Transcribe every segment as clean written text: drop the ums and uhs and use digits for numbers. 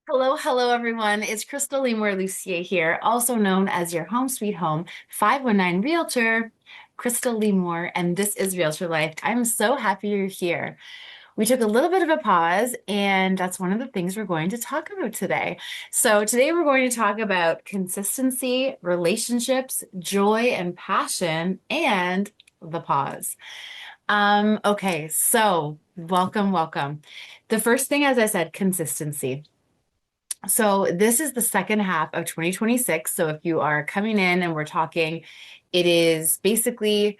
Hello, hello, everyone. It's Crystal Lemore Lucier here, also known as your home sweet home 519 Realtor, Crystal Lemore, and this is Realtor Life. I'm so happy you're here. We took a little bit of a pause, and that's one of the things we're going to talk about today. So, today we're going to talk about consistency, relationships, joy, and passion, and the pause. Okay, so welcome, welcome. The first thing, as I said, consistency. So this is the second half of 2026. So if you are coming in and we're talking, it is basically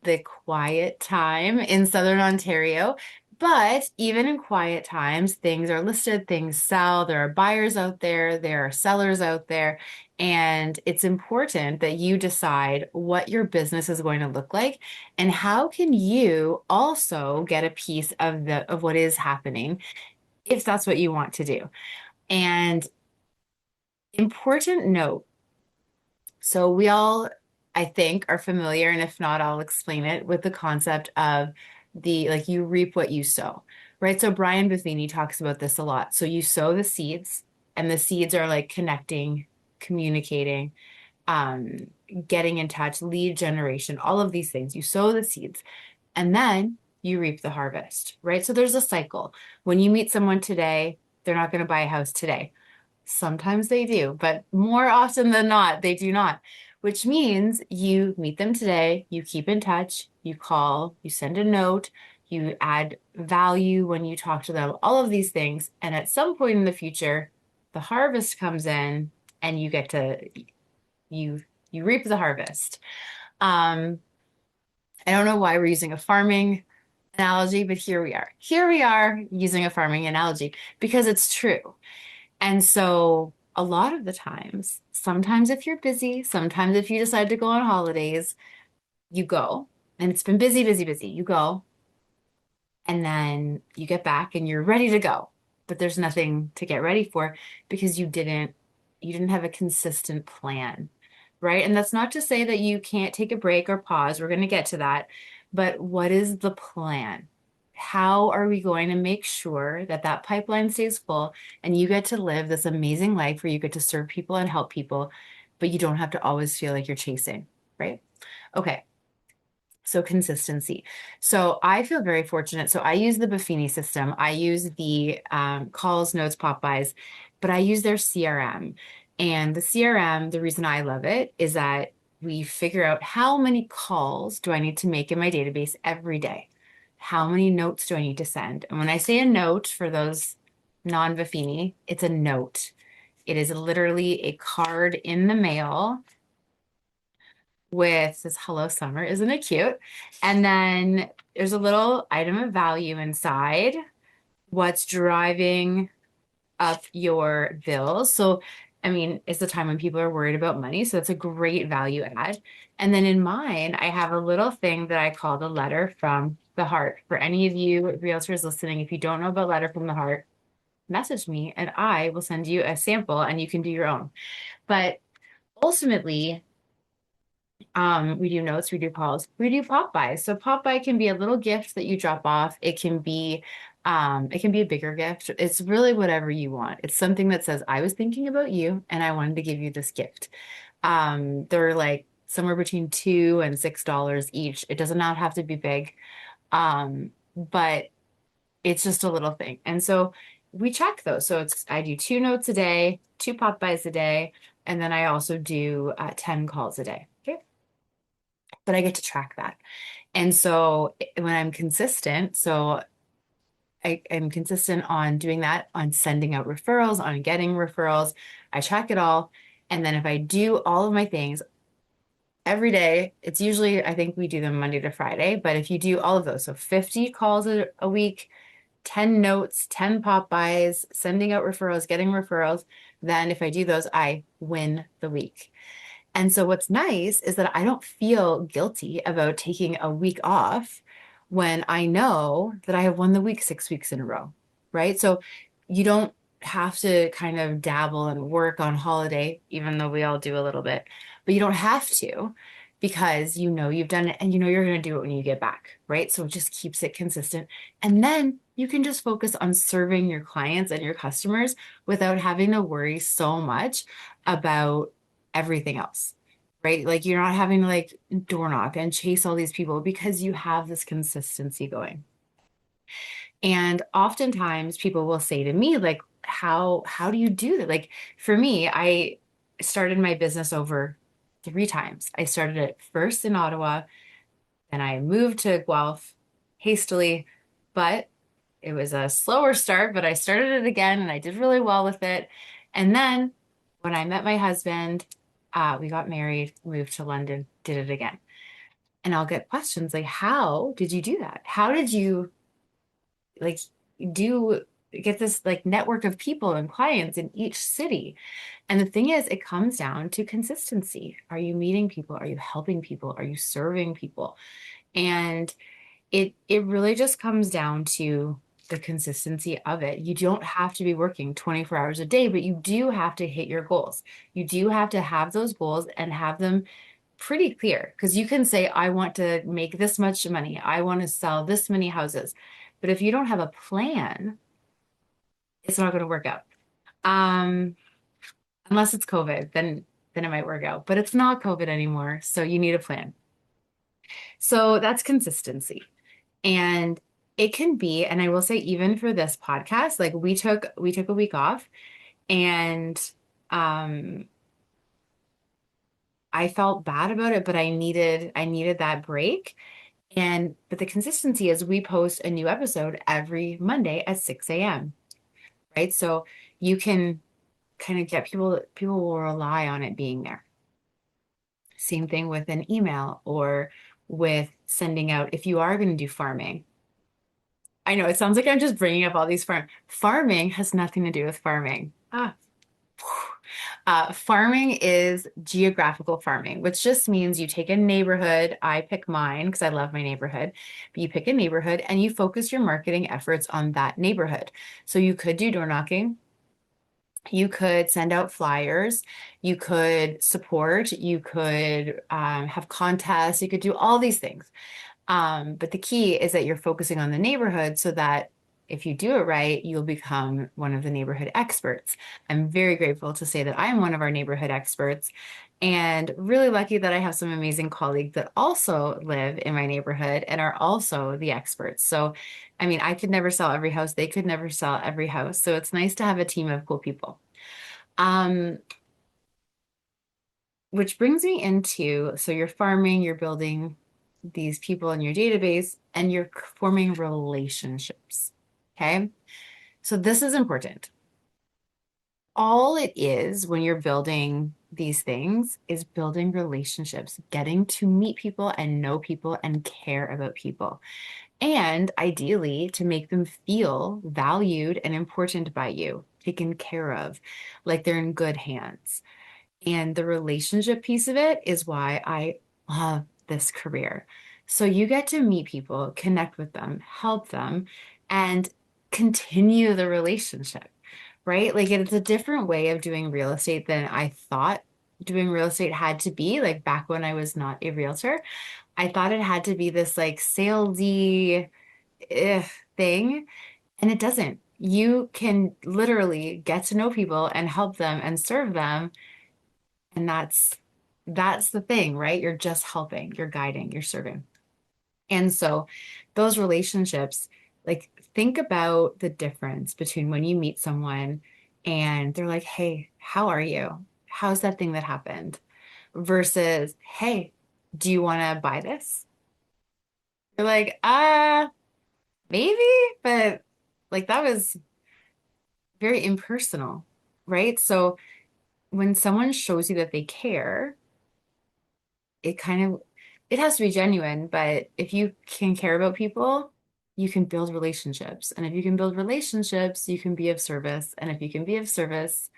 the quiet time in Southern Ontario. But even in quiet times, things are listed, things sell, there are buyers out there are sellers out there, and it's important that you decide what your business is going to look like and how can you also get a piece of the of what is happening if that's what you want to do. And important note. So we all, I think, are familiar, and if not, I'll explain it with the concept of the like you reap what you sow, right? So Brian Buffini talks about this a lot. So you sow the seeds, and the seeds are like connecting, communicating, um, getting in touch, lead generation, all of these things. You sow the seeds, and then you reap the harvest, right? So there's a cycle. When you meet someone today, they're not going to buy a house today. Sometimes they do, but more often than not, they do not, which means you meet them today, you keep in touch, you call, you send a note, you add value when you talk to them, all of these things. And at some point in the future, the harvest comes in and you get to you you reap the harvest. Um, I don't know why we're using a farming analogy, but here we are. Here we are using a farming analogy because it's true. And so a lot of the times, sometimes if you're busy, sometimes if you decide to go on holidays, you go and it's been busy, busy, busy. You go and then you get back and you're ready to go. But there's nothing to get ready for because you didn't have a consistent plan, right? And that's not to say that you can't take a break or pause. We're going to get to that. But what is the plan? How are we going to make sure that that pipeline stays full and you get to live this amazing life where you get to serve people and help people, but you don't have to always feel like you're chasing, right? Okay. So consistency. So I feel very fortunate. So I use the Buffini system. I use the calls, notes, pop buys, but I use their CRM. And the CRM, the reason I love it is that we figure out how many calls do I need to make in my database every day? How many notes do I need to send? And when I say a note for those non-Buffini, it's a note. It is literally a card in the mail with this hello summer, isn't it cute? And then there's a little item of value inside. What's driving up your bills? So, I mean, it's the time when people are worried about money. So it's a great value add. And then in mine, I have a little thing that I call the letter from the heart. For any of you realtors listening, if you don't know about letter from the heart, message me and I will send you a sample and you can do your own. But ultimately, we do notes, we do calls, we do pop buys. So pop buy can be a little gift that you drop off. It can be a bigger gift. It's really whatever you want. It's something that says, I was thinking about you and I wanted to give you this gift. They're like somewhere between $2 and $6 each. It does not have to be big. But it's just a little thing. And so we check those. So I do 2 notes a day, 2 pop buys a day, and then I also do 10 calls a day. Okay, but I get to track that. And so when I'm consistent, so I am consistent on doing that, on sending out referrals, on getting referrals, I track it all. And then if I do all of my things every day, it's usually, I think we do them Monday to Friday, but if you do all of those, so 50 calls a week, 10 notes, 10 pop buys, sending out referrals, getting referrals, then if I do those, I win the week. And so what's nice is that I don't feel guilty about taking a week off when I know that I have won the week 6 weeks in a row, right? So you don't have to kind of dabble and work on holiday, even though we all do a little bit, but you don't have to because you know you've done it and you know you're going to do it when you get back, right? So it just keeps it consistent. And then you can just focus on serving your clients and your customers without having to worry so much about everything else, right? Like you're not having to like door knock and chase all these people because you have this consistency going. And oftentimes people will say to me, like, how do you do that? Like for me, I started my business over 3 times. I started it first in Ottawa, then I moved to Guelph hastily, but it was a slower start, but I started it again and I did really well with it. And then when I met my husband, we got married, moved to London, did it again. And I'll get questions like, how did you do that? How did you like do get this like network of people and clients in each city? And the thing is, it comes down to consistency. Are you meeting people? Are you helping people? Are you serving people? And it really just comes down to the consistency of it. You don't have to be working 24 hours a day, but you do have to hit your goals. You do have to have those goals and have them pretty clear because you can say, I want to make this much money. I want to sell this many houses. But if you don't have a plan, it's not going to work out. Um, Unless it's COVID, then it might work out. But it's not COVID anymore, so you need a plan. So that's consistency. And it can be, and I will say even for this podcast, like we took a week off and um I felt bad about it, but I needed that break. And but the consistency is we post a new episode every Monday at 6 a.m. Right? So you can kind of get people will rely on it being there. Same thing with an email or with sending out if you are going to do farming. I know it sounds like I'm just bringing up all these farming has nothing to do with farming. Farming is geographical farming, which just means you take a neighborhood. I pick mine because I love my neighborhood, but you pick a neighborhood and you focus your marketing efforts on that neighborhood. So you could do door knocking, you could send out flyers, you could support, you could have contests, you could do all these things. But the key is that you're focusing on the neighborhood so that if you do it right, you'll become one of the neighborhood experts. I'm very grateful to say that I am one of our neighborhood experts and really lucky that I have some amazing colleagues that also live in my neighborhood and are also the experts. So, I mean, I could never sell every house. They could never sell every house. So it's nice to have a team of cool people. Um, which brings me into, so you're farming, you're building these people in your database, and you're forming relationships. Okay. So this is important. All it is when you're building these things is building relationships, getting to meet people and know people and care about people. And ideally, to make them feel valued and important by you, taken care of, like they're in good hands. And the relationship piece of it is why I love this career. So you get to meet people, connect with them, help them, and continue the relationship, right? Like it's a different way of doing real estate than I thought doing real estate had to be. Like back when I was not a realtor, I thought it had to be this like salesy thing, and it doesn't. You can literally get to know people and help them and serve them and that's the thing, right? You're just helping, you're guiding, you're serving. And so those relationships, like think about the difference between when you meet someone and they're like, "Hey, how are you? How's that thing that happened?" Versus, "Hey, do you want to buy this?" You're like, maybe, but like that was very impersonal, right? So when someone shows you that they care, it kind of it has to be genuine, but if you can care about people, you can build relationships. And if you can build relationships, you can be of service. And if you can be of service,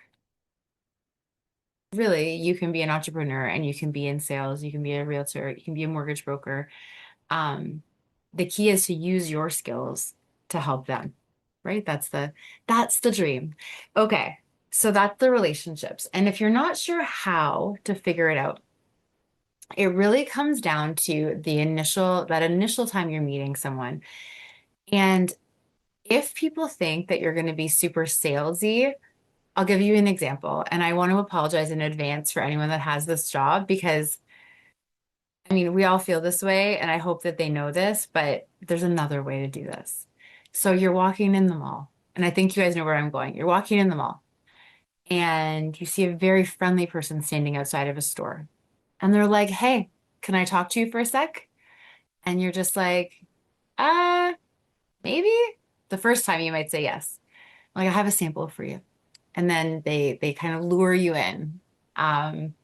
really, you can be an entrepreneur and you can be in sales, you can be a realtor, you can be a mortgage broker. Um, the key is to use your skills to help them, right? That's the dream. Okay. So that's the relationships. And if you're not sure how to figure it out, it really comes down to that initial time you're meeting someone. And If people think that you're going to be super salesy, I'll give you an example. And I want to apologize in advance for anyone that has this job because I mean, we all feel this way, and I hope that they know this, but there's another way to do this. So you're walking in the mall, and I think you guys know where I'm going. You're walking in the mall, and you see a very friendly person standing outside of a store. And they're like, "Hey, can I talk to you for a sec?" And you're just like, "Uh, maybe." The first time you might say yes. Like, I have a sample for you. And then they kind of lure you in. Um,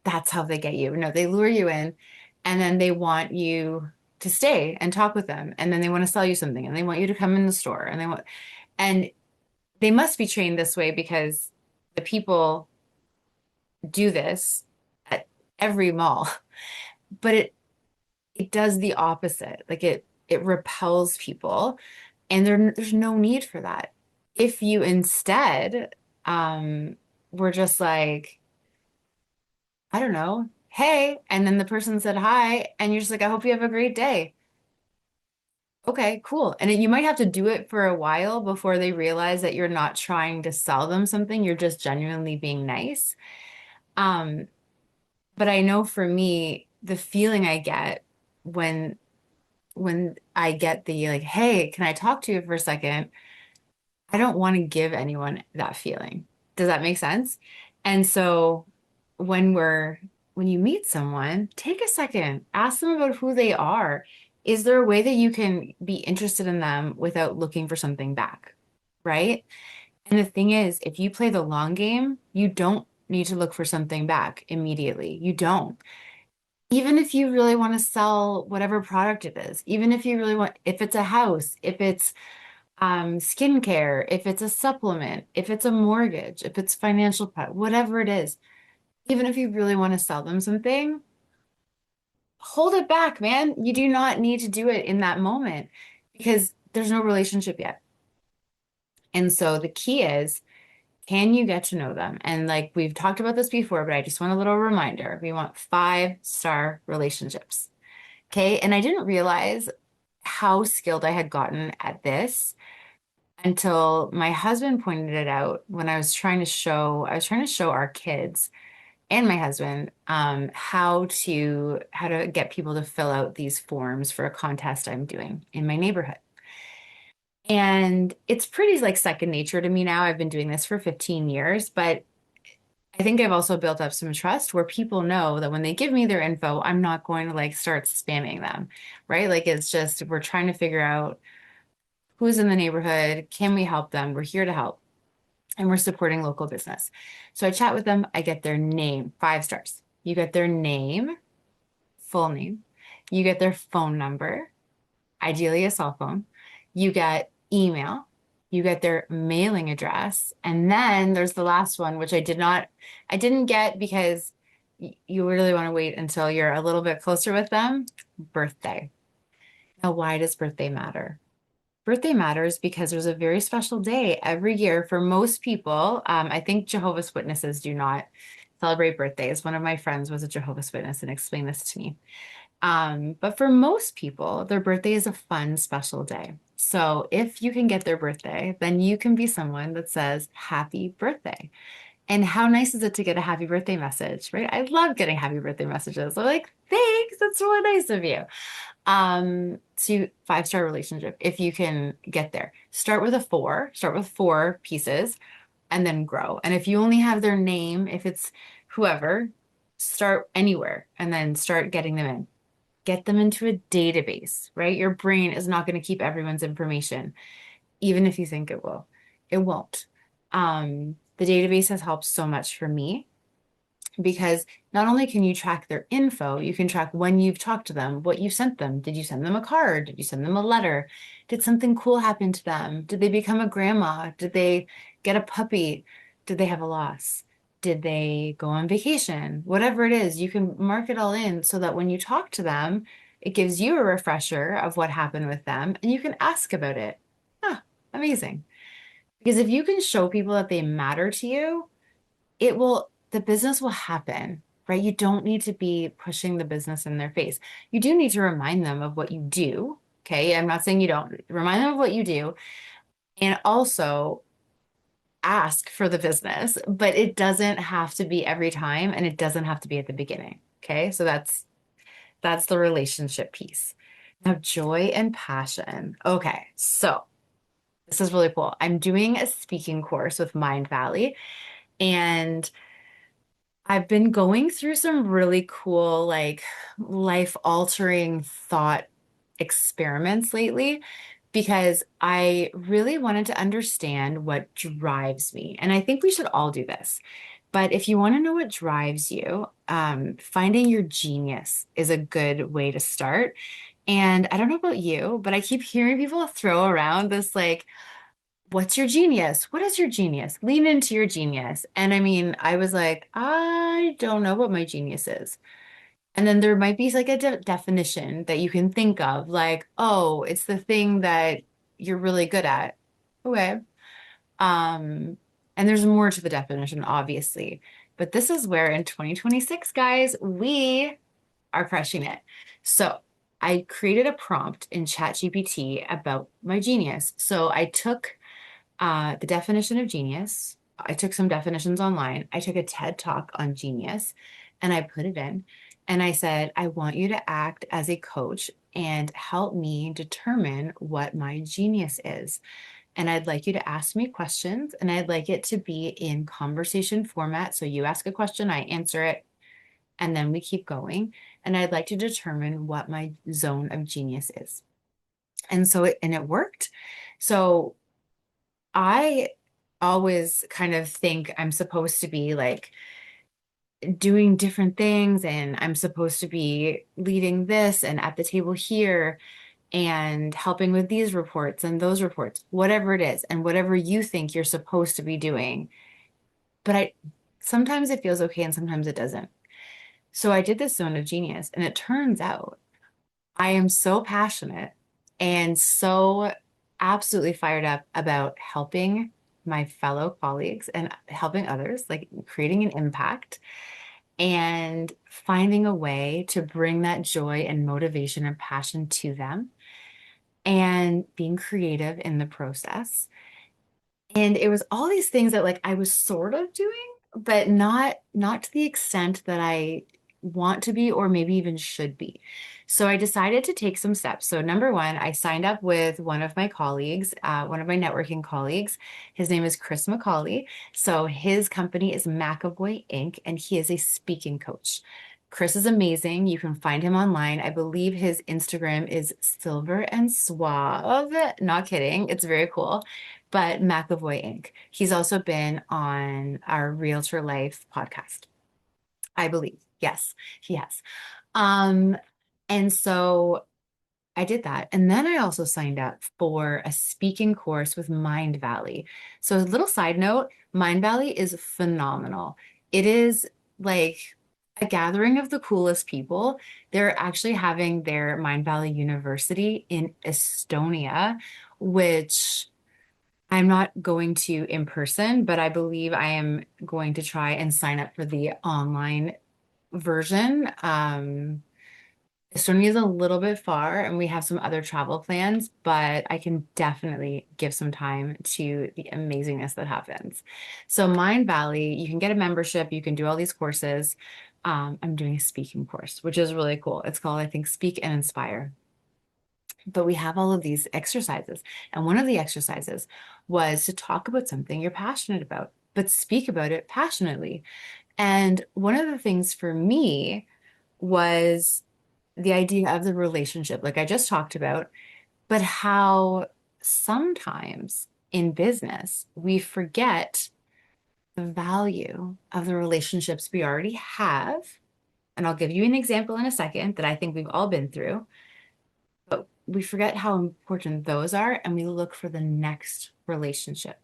that's how they get you. No, they lure you in and then they want you to stay and talk with them. And then they want to sell you something and they want you to come in the store and and they must be trained this way because the people do this at every mall. But it does the opposite. Like it repels people and there's no need for that. If you instead were just like, I don't know, hey, and then the person said hi, and you're just like, I hope you have a great day. Okay, cool. And you might have to do it for a while before they realize that you're not trying to sell them something, you're just genuinely being nice. Um, but I know for me, the feeling I get when I get the like, hey, can I talk to you for a second? I don't want to give anyone that feeling. Does that make sense? And so when when you meet someone, take a second, ask them about who they are. Is there a way that you can be interested in them without looking for something back? Right? And the thing is, if you play the long game, you don't need to look for something back immediately. You don't. Even if you really want to sell whatever product it is, even if you really want, if it's a house, if it's skincare, if it's a supplement, if it's a mortgage, if it's financial product, whatever it is, even if you really want to sell them something, hold it back, man. You do not need to do it in that moment because there's no relationship yet. And so the key is, can you get to know them? And like we've talked about this before, but I just want a little reminder. We want 5-star relationships. Okay. And I didn't realize how skilled I had gotten at this until my husband pointed it out when I was trying to show our kids and my husband how to get people to fill out these forms for a contest I'm doing in my neighborhood. And it's pretty like second nature to me now. I've been doing this for 15 years, but I think I've also built up some trust where people know that when they give me their info, I'm not going to like start spamming them, right? Like it's just we're trying to figure out who's in the neighborhood, can we help them? We're here to help. And we're supporting local business. So I chat with them. I get their name, 5 stars. You get their name, full name. You get their phone number, ideally a cell phone. You get email. You get their mailing address. And then there's the last one, which I didn't get because you really want to wait until you're a little bit closer with them. Birthday. Now, why does birthday matter? Birthday matters because there's a very special day every year for most people. I think Jehovah's Witnesses do not celebrate birthdays. One of my friends was a Jehovah's Witness and explained this to me. But for most people, their birthday is a fun, special day. So if you can get their birthday, then you can be someone that says happy birthday. And how nice is it to get a happy birthday message, right? I love getting happy birthday messages. I'm like, thanks, that's really nice of you. To 5-star relationship, if you can get there. Start with 4 pieces and then grow. And if you only have their name, if it's whoever, start anywhere and then start getting them in. Get them into a database, right? Your brain is not going to keep everyone's information, even if you think it will. It won't. The database has helped so much for me because not only can you track their info, you can track when you've talked to them, what you sent them. Did you send them a card? Did you send them a letter? Did something cool happen to them? Did they become a grandma? Did they get a puppy? Did they have a loss? Did they go on vacation? Whatever it is, you can mark it all in so that when you talk to them, it gives you a refresher of what happened with them and you can ask about it. Ah, amazing. Because if you can show people that they matter to you, the business will happen, right? You don't need to be pushing the business in their face. You do need to remind them of what you do, Okay. I'm not saying you don't. Remind them of what you do. And also ask for the business, but it doesn't have to be every time and it doesn't have to be at the beginning. Okay. So that's the relationship piece. Now, joy and passion. Okay. So this is really cool. I'm doing a speaking course with Mind Valley, and I've been going through some really cool, like life altering thought experiments lately because I really wanted to understand what drives me. And I think we should all do this. But if you want to know what drives you, finding your genius is a good way to start. And I don't know about you, but I keep hearing people throw around this like, what's your genius? What is your genius? Lean into your genius. And I mean, I was like, I don't know what my genius is. And then there might be like a definition that you can think of, like, oh, it's the thing that you're really good at. Okay. Um, and there's more to the definition, obviously. But this is where in 2026, guys, we are crushing it. So I created a prompt in ChatGPT about my genius. So I took the definition of genius. I took some definitions online. I took a TED talk on genius and I put it in. And I said, I want you to act as a coach and help me determine what my genius is. And I'd like you to ask me questions and I'd like it to be in conversation format. So you ask a question, I answer it, and then we keep going. And I'd like to determine what my zone of genius is. And so it worked. So I always kind of think I'm supposed to be like doing different things and I'm supposed to be leading this and at the table here and helping with these reports and those reports, whatever it is, and whatever you think you're supposed to be doing. But I sometimes it feels okay and sometimes it doesn't. So I did this zone of genius and it turns out I am so passionate and so absolutely fired up about helping my fellow colleagues and helping others, like creating an impact and finding a way to bring that joy and motivation and passion to them and being creative in the process. And it was all these things that like I was sort of doing, but not to the extent that I want to be or maybe even should be. So I decided to take some steps. So number one, I signed up with one of my colleagues, one of my networking colleagues. His name is Chris McCauley. So his company is McAvoy Inc., and he is a speaking coach. Chris is amazing. You can find him online. I believe his Instagram is Silver and Suave. Not kidding. It's very cool, but McAvoy Inc. He's also been on our Realtor Life podcast, I believe. Yes, he has. Um, and so I did that. And then I also signed up for a speaking course with Mind Valley. So, a little side note, Mind Valley is phenomenal. It is like a gathering of the coolest people. They're actually having their Mind Valley University in Estonia, which I'm not going to in person, but I believe I am going to try and sign up for the online version. Estonia is a little bit far and we have some other travel plans, but I can definitely give some time to the amazingness that happens. So Mind Valley, you can get a membership, you can do all these courses. I'm doing a speaking course, which is really cool. It's called, I think, Speak and Inspire. But we have all of these exercises. And one of the exercises was to talk about something you're passionate about, but speak about it passionately. And one of the things for me was the idea of the relationship, like I just talked about, but how sometimes in business we forget the value of the relationships we already have. And I'll give you an example in a second that I think we've all been through, but we forget how important those are and we look for the next relationship.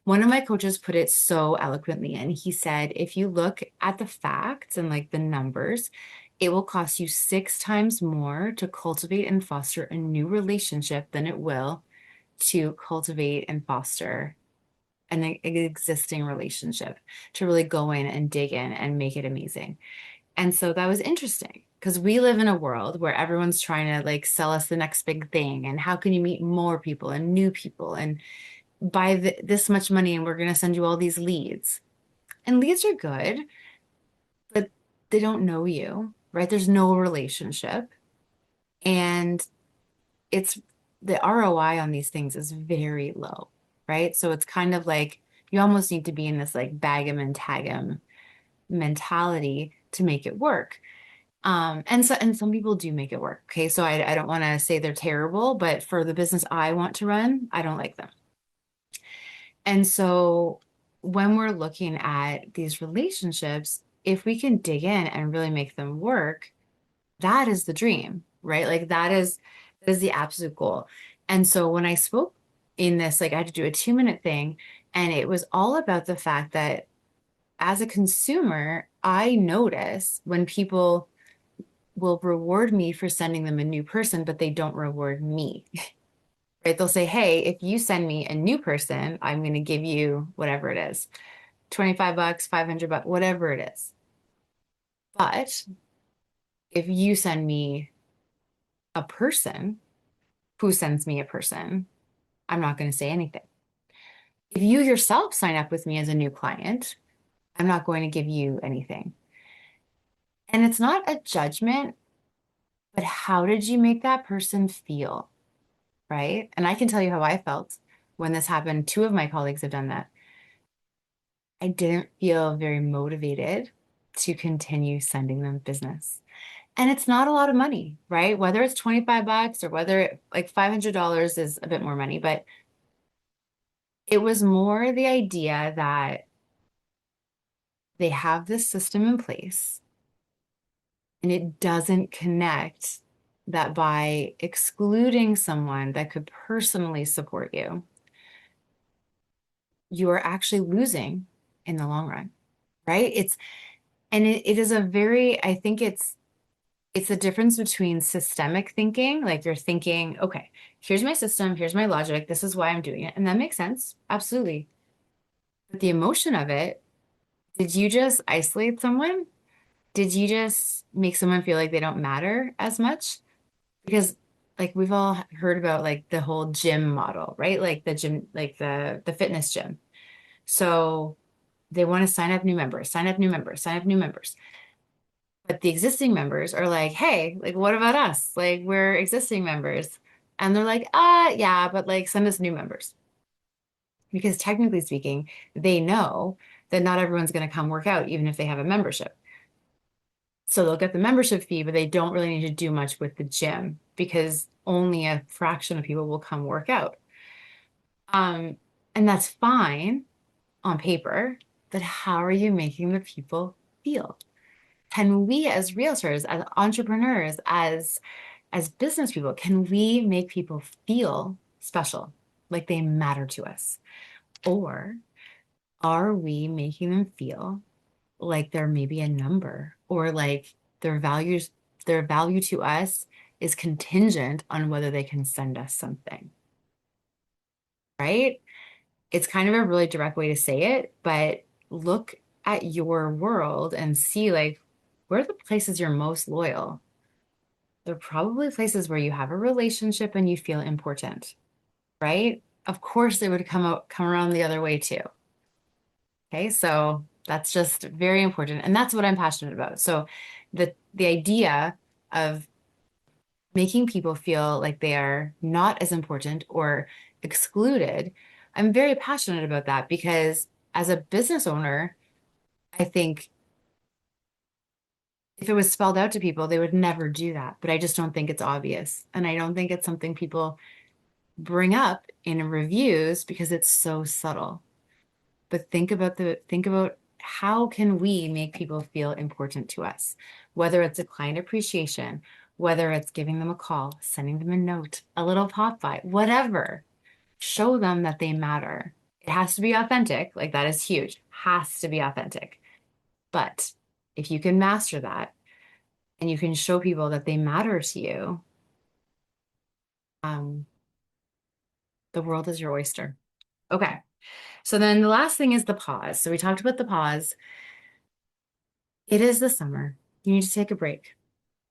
One of my coaches put it so eloquently, and he said, if you look at the facts and like the numbers, it will cost you 6 times more to cultivate and foster a new relationship than it will to cultivate and foster an existing relationship, to really go in and dig in and make it amazing. And so that was interesting. because we live in a world where everyone's trying to like sell us the next big thing. And how can you meet more people and new people and buy this much money and we're going to send you all these leads. And leads are good, but they don't know you, right? There's no relationship. And it's the ROI on these things is very low, right? So it's kind of like you almost need to be in this like bag 'em and tag 'em mentality to make it work. And some people do make it work. Okay. So I don't want to say they're terrible, but for the business I want to run, I don't like them. And so when we're looking at these relationships, if we can dig in and really make them work, that is the dream, right? Like that is the absolute goal. And so when I spoke in this, like I had to do a 2 minute thing, and it was all about the fact that as a consumer, I notice when people will reward me for sending them a new person, but they don't reward me, right? They'll say, hey, if you send me a new person, I'm going to give you whatever it is, 25 bucks, 500 bucks, whatever it is. But if you send me a person who sends me a person, I'm not going to say anything. If you yourself sign up with me as a new client, I'm not going to give you anything. And it's not a judgment, but how did you make that person feel? Right? And I can tell you how I felt when this happened. Two of my colleagues have done that. I didn't feel very motivated to continue sending them business. And it's not a lot of money, right? Whether it's 25 bucks or whether like $500 is a bit more money, but it was more the idea that they have this system in place and it doesn't connect that by excluding someone that could personally support you, you are actually losing in the long run, right? It is a very, I think it's the difference between systemic thinking, like you're thinking, okay, here's my system, here's my logic, this is why I'm doing it. And that makes sense. Absolutely. But the emotion of it, did you just isolate someone? Did you just make someone feel like they don't matter as much? Because like we've all heard about like the whole gym model, right? Like the gym, like the fitness gym. So they want to sign up new members, sign up new members, sign up new members. But the existing members are like, hey, like, what about us? Like, we're existing members. And they're like, yeah, but like, send us new members. Because technically speaking, they know that not everyone's going to come work out, even if they have a membership. So they'll get the membership fee, but they don't really need to do much with the gym because only a fraction of people will come work out. Um, and that's fine on paper, but how are you making the people feel? Can we as realtors, as entrepreneurs, as business people, can we make people feel special, like they matter to us? Or are we making them feel like they're maybe a number or like their value to us is contingent on whether they can send us something, right? It's kind of a really direct way to say it, but look at your world and see like where are the places you're most loyal? They're probably places where you have a relationship and you feel important, right? Of course, they would come around the other way too. Okay, so that's just very important, and that's what I'm passionate about. So, the idea of making people feel like they are not as important or excluded, I'm very passionate about that because as a business owner, I think if it was spelled out to people, they would never do that. But I just don't think it's obvious, and I don't think it's something people bring up in reviews because it's so subtle. But think about how can we make people feel important to us, whether it's a client appreciation, whether it's giving them a call, sending them a note, a little pop by, whatever. Show them that they matter. It has to be authentic, like that is huge. Has to be authentic. But if you can master that and you can show people that they matter to you, um, the world is your oyster. Okay. So then the last thing is the pause. So we talked about the pause. It is the summer. You need to take a break.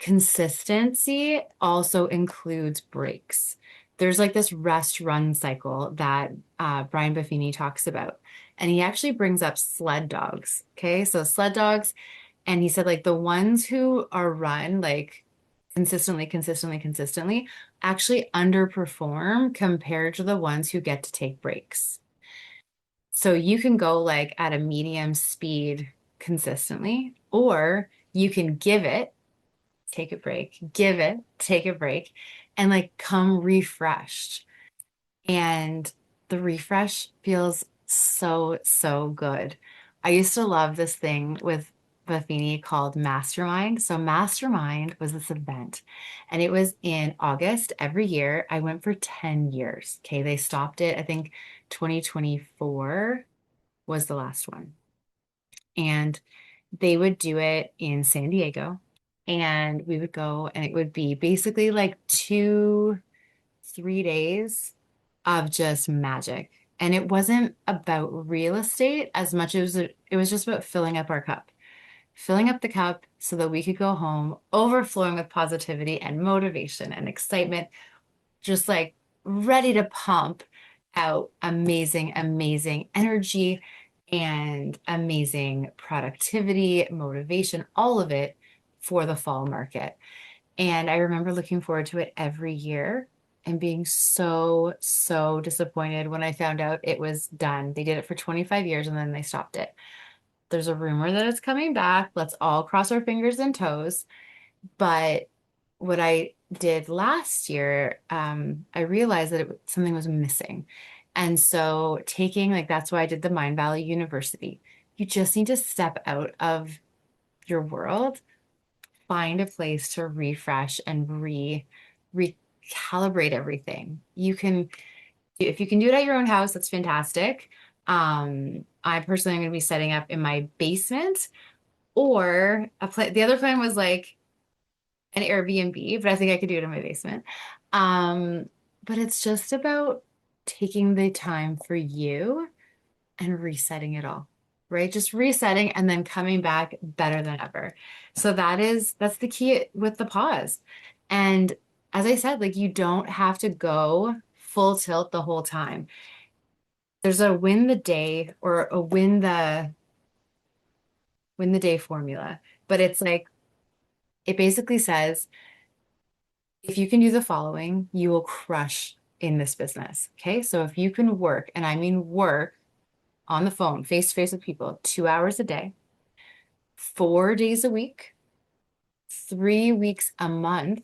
Consistency also includes breaks. There's like this rest run cycle that Brian Buffini talks about. And he actually brings up sled dogs. Okay. So sled dogs, and he said like the ones who are run like consistently actually underperform compared to the ones who get to take breaks. So you can go like at a medium speed consistently, or you can give it, take a break, give it, take a break, and like come refreshed. And the refresh feels so, so good. I used to love this thing with Buffini called Mastermind. So Mastermind was this event, and it was in August every year. I went for 10 years. Okay, they stopped it. I think 2024 was the last one. And they would do it in San Diego. And we would go, and it would be basically like 3 days of just magic. And it wasn't about real estate as much as it was just about filling up our cup, filling up the cup so that we could go home overflowing with positivity and motivation and excitement, just like ready to pump out amazing, amazing energy and amazing productivity, motivation, all of it for the fall market. And I remember looking forward to it every year and being so, so disappointed when I found out it was done. They did it for 25 years and then they stopped it. There's a rumor that it's coming back. Let's all cross our fingers and toes. But what I did last year, I realized that something was missing. And so taking, like, that's why I did the Mind Valley University. You just need to step out of your world, find a place to refresh and recalibrate everything. You can, if you can do it at your own house, that's fantastic. I personally am going to be setting up in my basement or the other plan was like an Airbnb, but I think I could do it in my basement. Um, but it's just about taking the time for you and resetting it all, right? Just resetting and then coming back better than ever. So that's the key with the pause. And as I said, like you don't have to go full tilt the whole time. There's a win the day or a win the day formula, but it's like it basically says if you can do the following, you will crush in this business. Okay. So if you can work, and I mean work on the phone, face to face with people, 2 hours a day, 4 days a week, 3 weeks a month,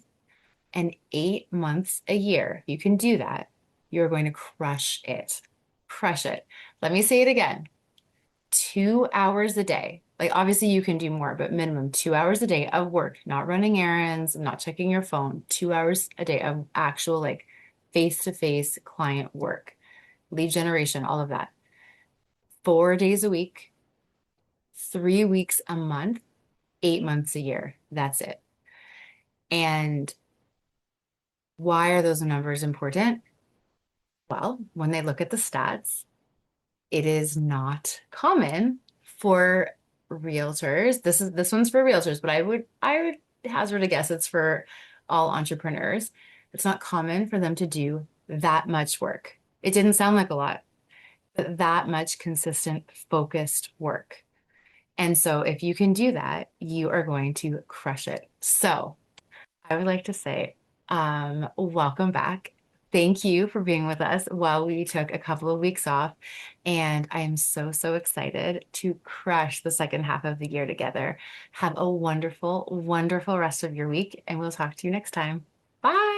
and 8 months a year, you can do that. You're going to crush it. Crush it. Let me say it again. 2 hours a day. Like obviously you can do more, but minimum 2 hours a day of work, not running errands, not checking your phone, 2 hours a day of actual like face-to-face client work, lead generation, all of that. 4 days a week, 3 weeks a month, 8 months a year. That's it. And why are those numbers important? Well, when they look at the stats, it is not common for realtors. This one's for realtors, but I would hazard a guess it's for all entrepreneurs. It's not common for them to do that much work. It didn't sound like a lot, but that much consistent, focused work. And so if you can do that, you are going to crush it. So I would like to say, welcome back. Thank you for being with us while we took a couple of weeks off. And I am so, so excited to crush the second half of the year together. Have a wonderful, wonderful rest of your week, and we'll talk to you next time. Bye.